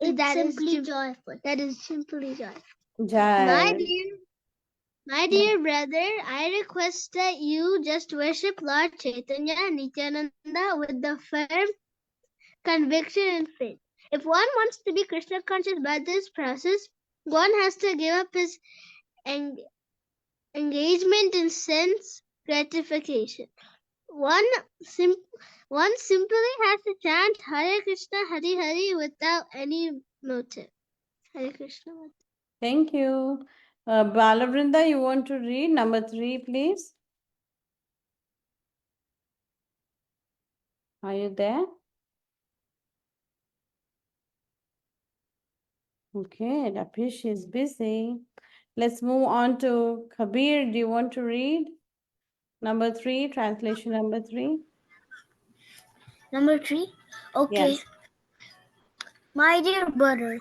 joyful. That is simply joyful. Jai. My dear brother, I request that you just worship Lord Chaitanya Nityananda with the firm conviction and faith. If one wants to be Krishna conscious by this process, one has to give up his engagement in sense gratification. One simply has to chant Hare Krishna, Hare Hare without any motive. Hare Krishna. Thank you. Balavrinda, you want to read number 3, please? Are you there? Okay, Rapish is busy. Let's move on to Kabir. Do you want to read number 3, translation number 3? Number 3? Okay. Yes. My dear brother,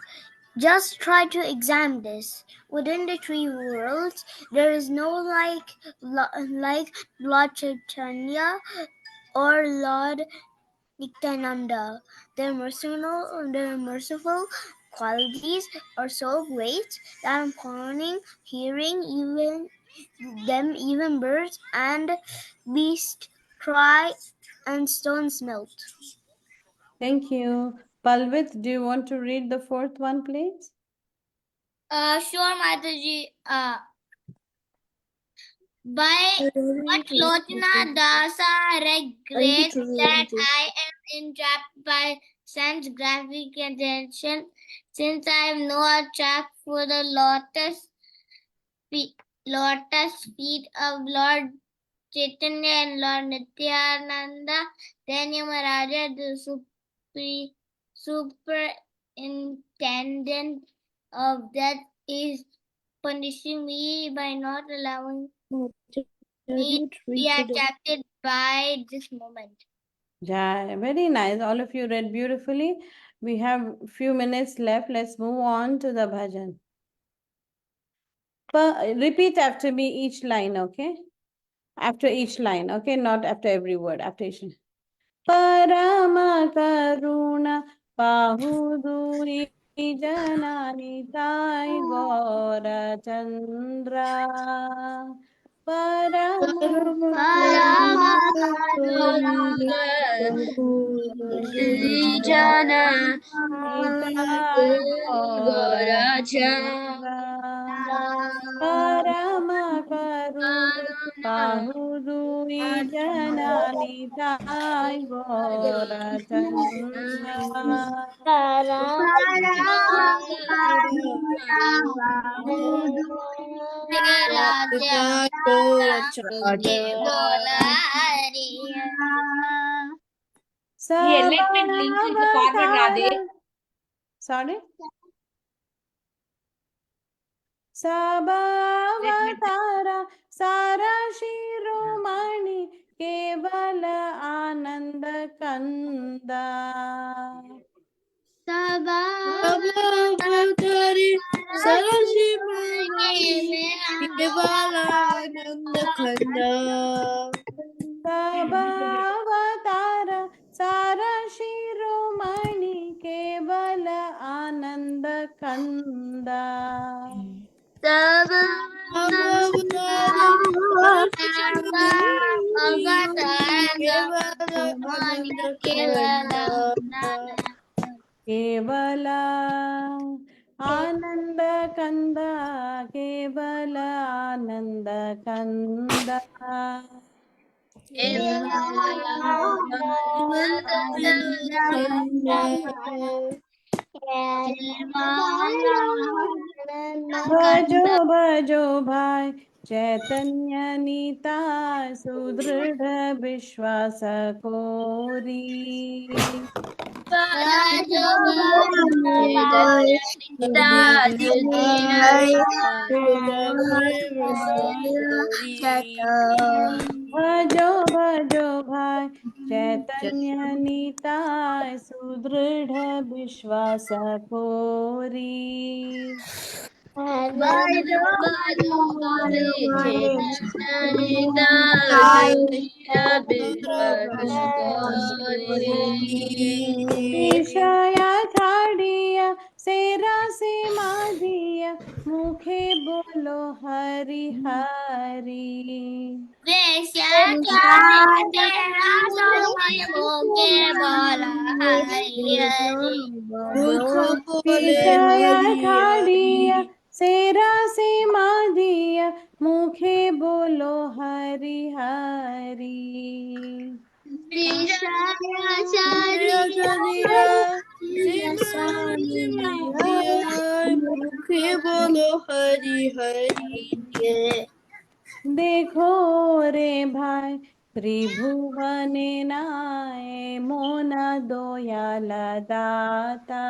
just try to examine this. Within the 3 worlds, there is no like Lord Chaitanya or Lord Nityananda. Their merciful qualities are so great that upon hearing even birds and beasts cry and stones melt. Thank you. Palvit, do you want to read the 4th one, please? Sure, Mataji. By what Lochana Dasa regrets that I am entrapped by sense gratification, since I have no attract for the lotus feet of Lord Chaitanya and Lord Nityananda, then Yamaraja, the superintendent of death, is punishing me by not allowing me to be attracted by this moment. Yeah, very nice. All of you read beautifully. We have a few minutes left. Let's move on to the bhajan. Repeat after me each line, okay? After each line, okay? Not after every word, after each line. Parama Karuna Pahuduri Janani Tai Gora Chandra Parama Jana Nitai Gora Chandra Parama Karuna Pahudui Janani Tai Gora Chandra Here, let me listen to forward, Radhe. Sorry? सबावतारा सारा शिरोमणि केवल आनंद कंदा Abhavatari Sarashimani Kevalananda Khanda सबावतार सारा शिरोमणि केवल आनंद कंदा Abhavatari Sarashimani Kevalananda Khanda केवल आनंद कंदा केवल आनंद कंदा भजो भजो भाई चैतन्य नीता सुदृढ़ विश्वास कोरी भजो भजो भाई चैतन्य नीताय सुदृढ़ विश्वास कोरी ईशया ठाडिया सेरा से मादिया मुखे बोलो हरि हरि ईशया ठाडिया सेरा से मादिया मुखे बोलो हरि हरि Hari Hari देखो रे भाई त्रिभुवने नाय मोन दोयाल दाता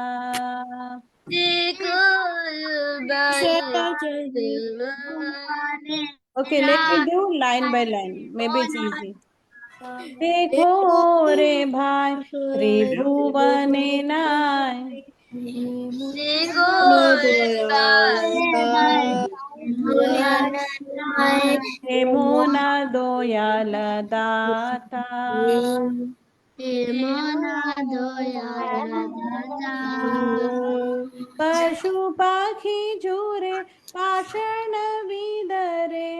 Okay, let me do line by line. Maybe it's easy. देखो रे भाई त्रिभुवने नाय हे मोन दोयाल दाता पशु पाखी झूरे पाषाण विदरे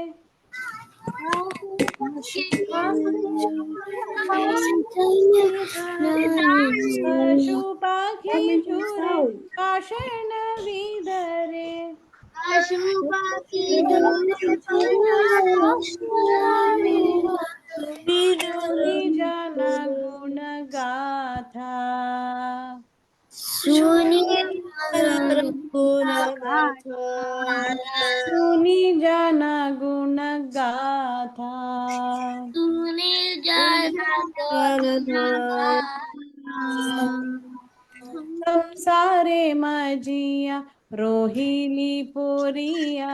पशु पाखी झूरे पाषाण विदरे सुनी जन गुण गाथा सुनी जन गुण गाथा संसारे मजिया रोहिली पोरिया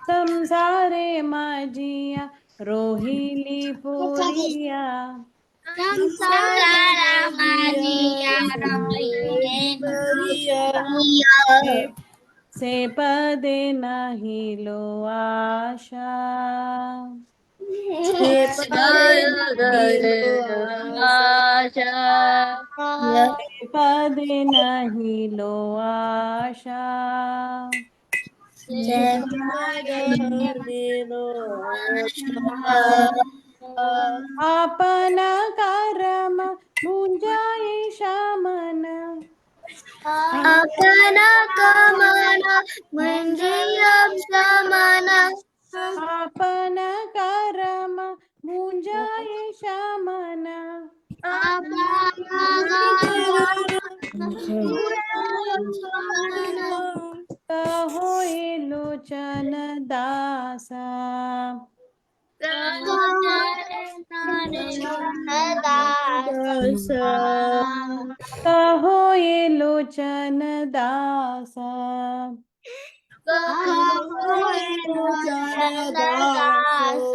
संसारे मजिया रोहिली पोरिया से पदे नहीं लो आशा पदे नहीं लो आशा आपन कर्म मुंजाए शामन आपन कर्म मुंजाए शामन कहो ए लोचन दासा dasa. कहो ये लोचन दासा कहो ये लोचन दास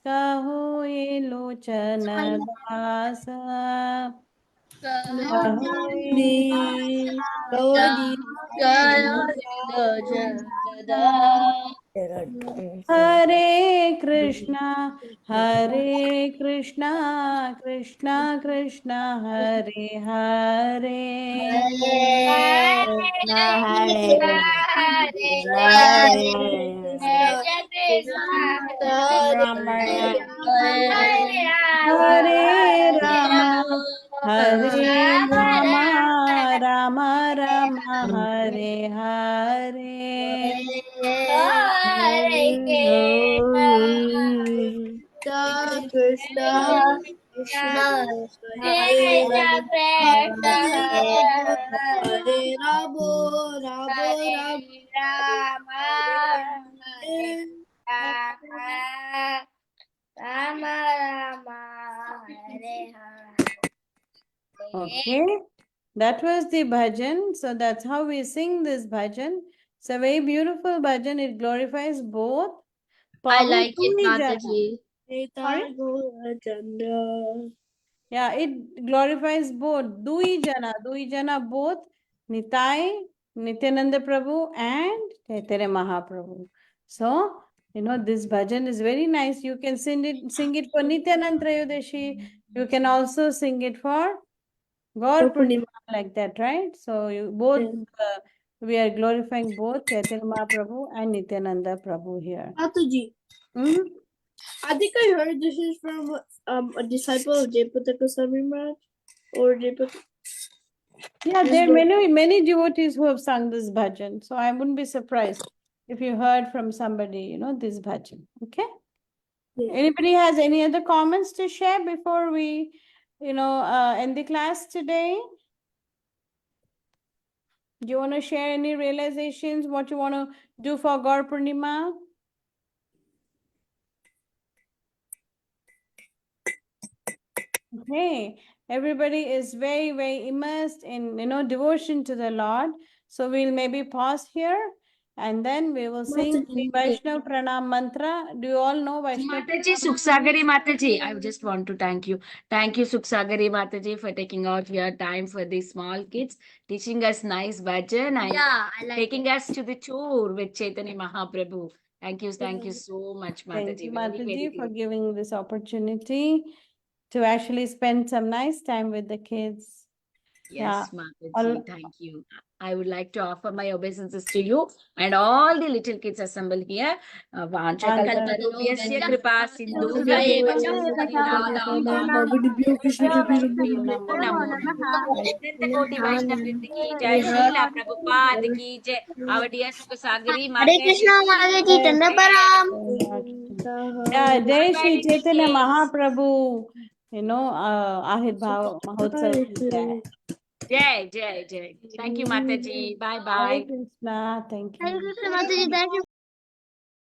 कहो ये लोचन दास कहो ये हरे Krishna Krishna Krishna Hare Hare Hare Ram Ram Ram Hare Hare Hare Ramo, Ramo Ramo, Okay, that was the bhajan. So that's how we sing this bhajan. It's a very beautiful bhajan. It glorifies both. I like Pavu it, Tui Jana. Mataji. Yeah, it glorifies both. Dui Jana both. Nitai, Nityananda Prabhu and Chaitanya Mahaprabhu. So, this bhajan is very nice. You can sing it for Nityananda Trayodashi. You can also sing it for Gaur Purnima like that, right? So we are glorifying both Chaitanya Mahaprabhu and Nityananda Prabhu here. Mataji, Mhm. I think I heard this is from a disciple of Jayapataka Goswami Maharaj or Jayapataka. Yeah, there are many devotees who have sung this bhajan. So I wouldn't be surprised if you heard from somebody, this bhajan. Okay? Yeah. Anybody has any other comments to share before we, end the class today? Do you want to share any realizations, what you want to do for Gaur Purnima? Okay, everybody is very, very immersed in, devotion to the Lord. So we'll maybe pause here and then we will sing the Vaishnav Pranam mantra. Do you all know Vaishnav? Mataji, Sukha Sagari Mataji, I just want to thank you. Thank you, Sukha Sagari Mataji, for taking out your time for these small kids, teaching us nice bhajan and taking us to the tour with Chaitanya Mahaprabhu. Thank you so much, Mataji. Thank you, Very, very Mataji, for good. giving this opportunity to actually spend some nice time with the kids. Yes, Yeah. Mataji, thank you. I would like to offer my obeisances to you and all the little kids assembled here. Vanchakalpadobhyasya kripa sindhubhyo Namo Namo अत्यंत कोटि वैष्णव वृंद की जय शीला प्रभुपाद की जय our dear Sukha Sagari Hare Mataji Krishna, Mataji, की Tanda जय Param. Yeah, Jai Shri Bye-bye, Chaitanya little kids. Mahaprabhu, Ahirbhav Mahotsav ki jai. Jai. Thank you, Mataji. Bye Hare bye. Krishna. Thank Hare you. Krishna, Mataji, thank you.